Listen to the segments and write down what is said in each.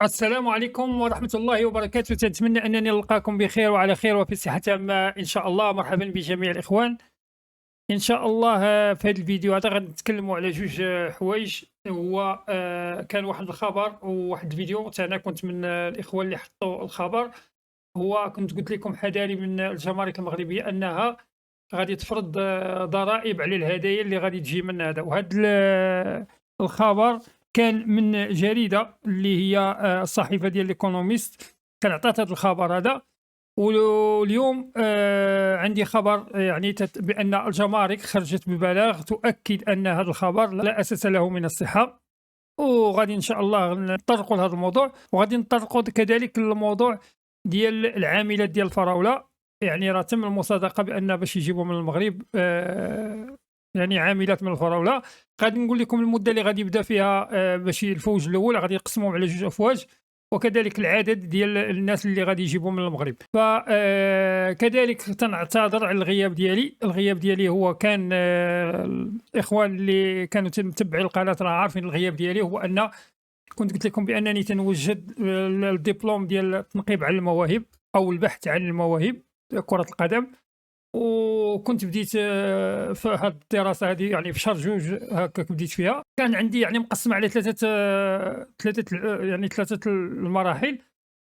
السلام عليكم ورحمة الله وبركاته، أتمنى أنني ألقاكم بخير وعلى خير وفي صحة تامة إن شاء الله. مرحبا بجميع الإخوان. إن شاء الله في هذا الفيديو هذا غادي نتكلموا على جوج حوايج. هو كان واحد الخبر وواحد الفيديو أنا كنت من الإخوان اللي حطوا الخبر. هو كنت قلت لكم حذاري من الجمارك المغربية أنها غادي تفرض ضرائب على الهدايا اللي غادي تجي من هذا، وهذا الخبر كان من جريدة اللي هي الصحيفة ديال ليكونوميست، كان عطات هذا الخبر هذا. واليوم عندي خبر يعني بأن الجمارك خرجت ببلاغ تؤكد أن هذا الخبر لا أساس له من الصحة. وغادي إن شاء الله نتطرقوا لهذا الموضوع، وغادي نتطرقوا كذلك للموضوع ديال العاملات ديال الفراولة. يعني راه تم المصادقة بأن باش يجيبوا من المغرب يعني عاملات من الفراولة. غادي نقول لكم المدة اللي غادي يبدا فيها باش الفوج الأول غادي يقسموهم على جوج أفواج، وكذلك العدد ديال الناس اللي غادي يجيبوا من المغرب. فكذلك تنعتذر على الغياب ديالي. الغياب ديالي هو كان الإخوان اللي كانوا متبعين القناة راه عارفين الغياب ديالي. هو أن كنت قلت لكم بأنني تنوجد الدبلوم ديال التنقيب على المواهب أو البحث عن المواهب كرة القدم. وكنت بديت في هذه الدراسة هذه يعني في شهر جوج هكاك بديت فيها. كان عندي يعني مقسمة على ثلاثة المراحل.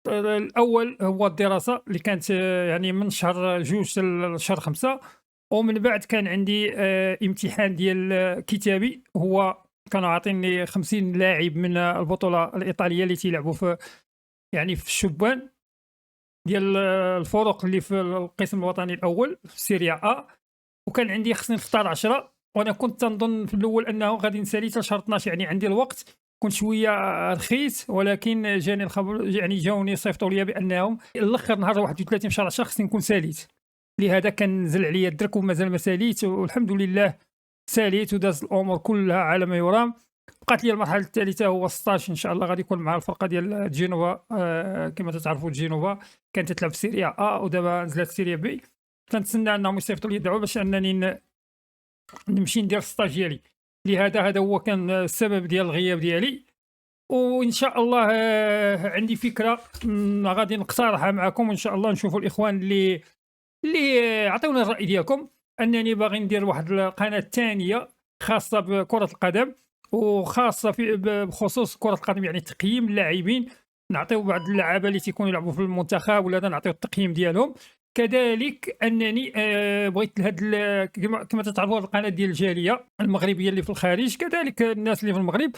الأول هو الدراسة اللي كانت يعني من شهر جوج حتى لشهر 5. ومن بعد كان عندي امتحان ديال كتابي. هو كانوا عاطيني 50 لاعب من البطولة الإيطالية اللي تيلعبوا في يعني في الشبان ديال الفرق اللي في القسم الوطني الأول في سيريا A. وكان عندي خصني نختار 10، وأنا كنت تنظن في الأول أنه غادي نسالي حتى شهر 12، يعني عندي الوقت. كنت شوية رخيص، ولكن جاني الخبر يعني جاوني صيفطوا لي بأنهم الآخر نهار 31 في شهر 10 خصني نكون ساليت. لهذا كان نزل عليا الدرك ومازال ما ساليت، والحمد لله ساليت ودازت الأمور كلها على ما يرام. بقات لي المرحلة الثالثة هو 16 إن شاء الله غادي يكون مع الفرقة ديال جينوفا. كما تتعرفوا جينوفا كانت تلعب في سيريا A ودابا نزلت سيريا B. كنتسنى أنهم يصيفطوا لي الدعوة باش أنني نمشي ندير السطاج ديالي. لهذا هذا هو كان السبب ديال الغياب ديالي. وإن شاء الله عندي فكرة غادي نقترحها معكم، وإن شاء الله نشوفوا الإخوان اللي عطيونا الرأي ديالكم. أنني باغي ندير واحد القناة ثانية خاصة بكرة القدم، وخاصة بخصوص كرة القدم يعني تقييم اللاعبين. نعطيو بعض اللعابة اللي تيكونوا يلعبوا في المنتخب ولا نعطيو التقييم ديالهم. كذلك أنني بغيت كما تتعرفوا القناة ديال الجالية المغربية اللي في الخارج، كذلك الناس اللي في المغرب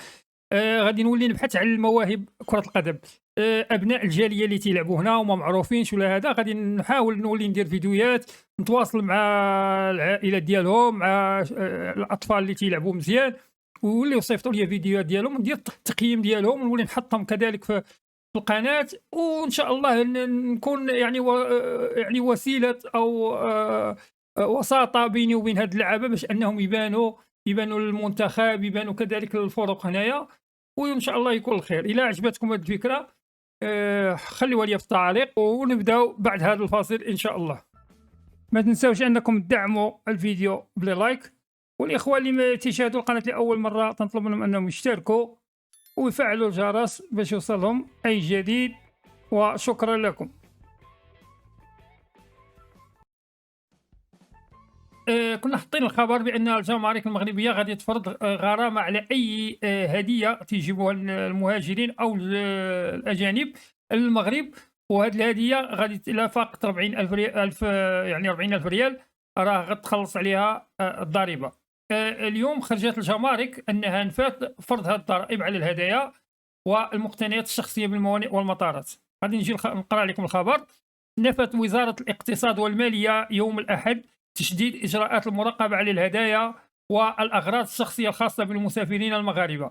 غادي نولي نبحث على المواهب كرة القدم. أبناء الجالية اللي تيلعبوا هنا وما معروفينش ولا هذا، غادي نحاول نولي ندير فيديوهات نتواصل مع العائلات ديالهم، مع الأطفال اللي تيلعبوا مزيان، ويوليو يصيفطوا لي فيديوهات ديالهم وندير التقييم ديالهم ونولي نحطهم كذلك في القناة. وإن شاء الله نكون يعني يعني وسيلة أو وساطة بيني وبين هاد اللعابة باش أنهم يبانوا للمنتخب، يبانوا كذلك للفرق هنايا. وإن شاء الله يكون الخير. إلا عجبتكم هذه الفكرة خليوها لي في التعليق ونبداو بعد هذا الفاصل إن شاء الله. ما تنساوش أنكم تدعموا الفيديو بلي لايك، والإخوان اللي ما تيشاهدوا القناة لأول مرة تنطلب منهم أنهم يشتركوا ويفعلوا الجرس باش يوصلهم أي جديد، وشكرا لكم. كنا حاطين الخبر بأن الجمارك المغربية غادي تفرض غرامة على أي هدية تيجيبوها المهاجرين أو الأجانب للمغرب. وهاد الهدية غادي إلا فاقت 40,000 ألف يعني 40,000 ريال راه غتخلص عليها الضريبة. اليوم خرجت الجمارك أنها نفات فرض هاد الضرائب على الهدايا والمقتنيات الشخصية بالموانئ والمطارات. غادي نجي نقرأ لكم الخبر. نفت وزارة الاقتصاد والمالية يوم الأحد تشديد إجراءات المراقبة على الهدايا والأغراض الشخصية الخاصة بالمسافرين المغاربة.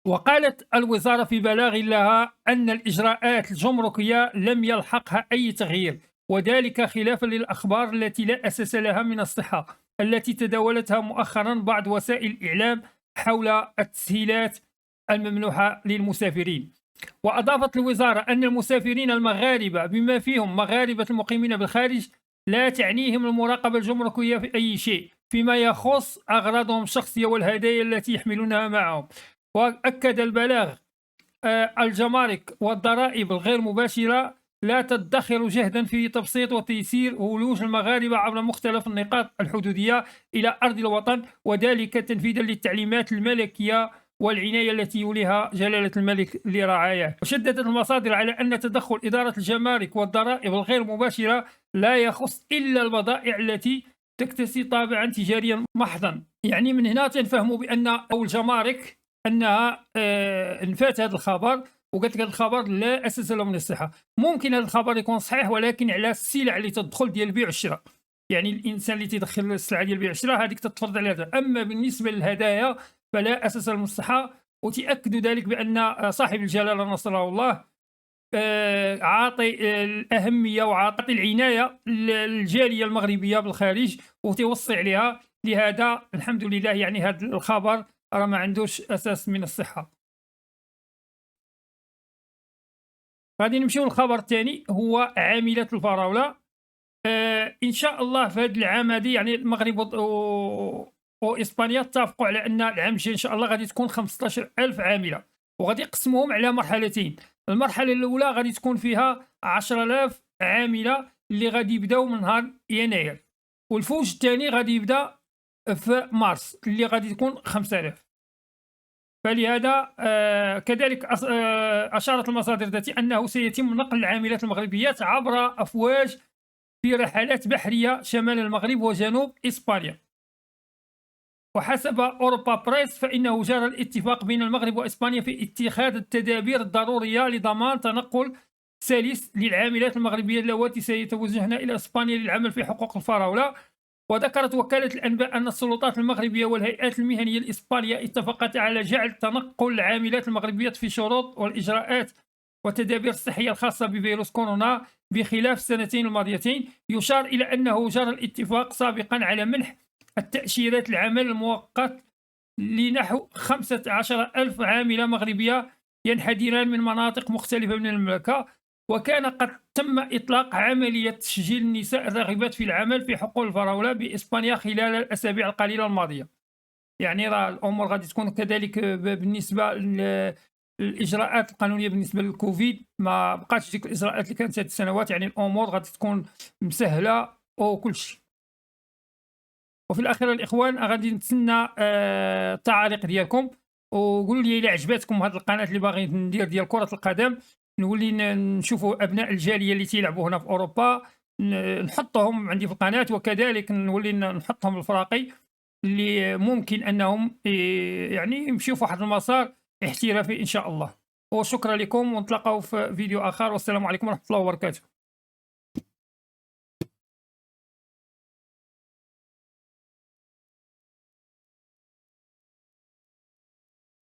وقالت الوزارة في بلاغ لها أن الإجراءات الجمركية لم يلحقها أي تغيير، وذلك خلافا للأخبار التي لا أساس لها من الصحة التي تداولتها مؤخرا بعض وسائل الإعلام حول التسهيلات الممنوحة للمسافرين. وأضافت الوزارة أن المسافرين المغاربة بما فيهم مغاربة المقيمين بالخارج لا تعنيهم المراقبة الجمركية في أي شيء فيما يخص أغراضهم الشخصية والهدايا التي يحملونها معهم. وأكد البلاغ الجمارك والضرائب الغير مباشرة لا تدخر جهدا في تبسيط وتيسير ولوج المغاربة عبر مختلف النقاط الحدودية إلى أرض الوطن، وذلك تنفيذا للتعليمات الملكية والعناية التي يوليها جلالة الملك لرعاياه. وشددت المصادر على أن تدخل إدارة الجمارك والضرائب الغير مباشرة لا يخص إلا البضائع التي تكتسي طابعا تجاريا محضا. يعني من هنا تنفهم بأن أو الجمارك أنها نفات هذا الخبر وقالت لك هذا الخبر لا أساس له من الصحة. ممكن هذا الخبر يكون صحيح ولكن على السلع اللي تدخل ديال البيع والشراء، يعني الإنسان اللي تدخل السلعة ديال البيع والشراء هذيك تتفرض على هذا. أما بالنسبة للهدايا فلا أساس له من الصحة، وتأكدوا ذلك بأن صاحب الجلالة نصره الله عاطي الأهمية وعاطي العناية للجالية المغربية بالخارج وتوصي عليها. لهذا الحمد لله يعني هذا الخبر راه ما عندوش أساس من الصحة. غادي نمشيو للخبر الثاني هو عاملة الفراولة. إن شاء الله في هذا العام هذه يعني المغرب وإسبانيا اتفقوا على أن العام الجاي إن شاء الله غادي تكون 15,000 عاملة، وغادي يقسموهم على مرحلتين. المرحلة الأولى غادي تكون فيها 10,000 عاملة اللي غادي يبداو من نهار يناير، والفوج الثاني غادي يبدا في مارس اللي غادي تكون 5,000. فلهذا كذلك أشارت المصادر التي أنه سيتم نقل العاملات المغربيات عبر أفواج في رحلات بحرية شمال المغرب وجنوب إسبانيا. وحسب أوروبا بريس فإنه جرى الاتفاق بين المغرب وإسبانيا في اتخاذ التدابير الضرورية لضمان تنقل سلس للعاملات المغربيات اللواتي سيتوجهن إلى إسبانيا للعمل في حقوق الفراولة. وذكرت وكالة الأنباء أن السلطات المغربية والهيئات المهنية الإسبانية اتفقتا على جعل تنقل العاملات المغربيات في شروط والإجراءات والتدابير الصحية الخاصة بفيروس كورونا بخلاف السنتين الماضيتين. يشار إلى أنه جرى الاتفاق سابقا على منح التأشيرات العمل المؤقت لنحو 15,000 عاملة مغربية ينحدران من مناطق مختلفة من المملكة. وكان قد تم إطلاق عملية تسجيل النساء الراغبات في العمل في حقول الفراولة بإسبانيا خلال الأسابيع القليلة الماضية. يعني راه الأمور غادي تكون كذلك بالنسبة للإجراءات القانونية بالنسبة للكوفيد ما بقاتش ديك الإجراءات اللي كانت هذه السنوات، يعني الأمور غادي تكون مسهلة وكل شيء. وفي الأخير الإخوان غادي نتسنى التعاليق ديالكم، وقولوا لي إلا عجباتكم هذه القناة اللي باغي ندير ديال كرة القدم، نولي نشوفوا أبناء الجالية اللي تيلعبوا هنا في أوروبا نحطهم عندي في القناة، وكذلك نولي نحطهم الفراقي اللي ممكن أنهم يعني يمشيوا في واحد المسار احترافي إن شاء الله. وشكرا لكم ونتلاقاو في فيديو آخر، والسلام عليكم ورحمة الله وبركاته.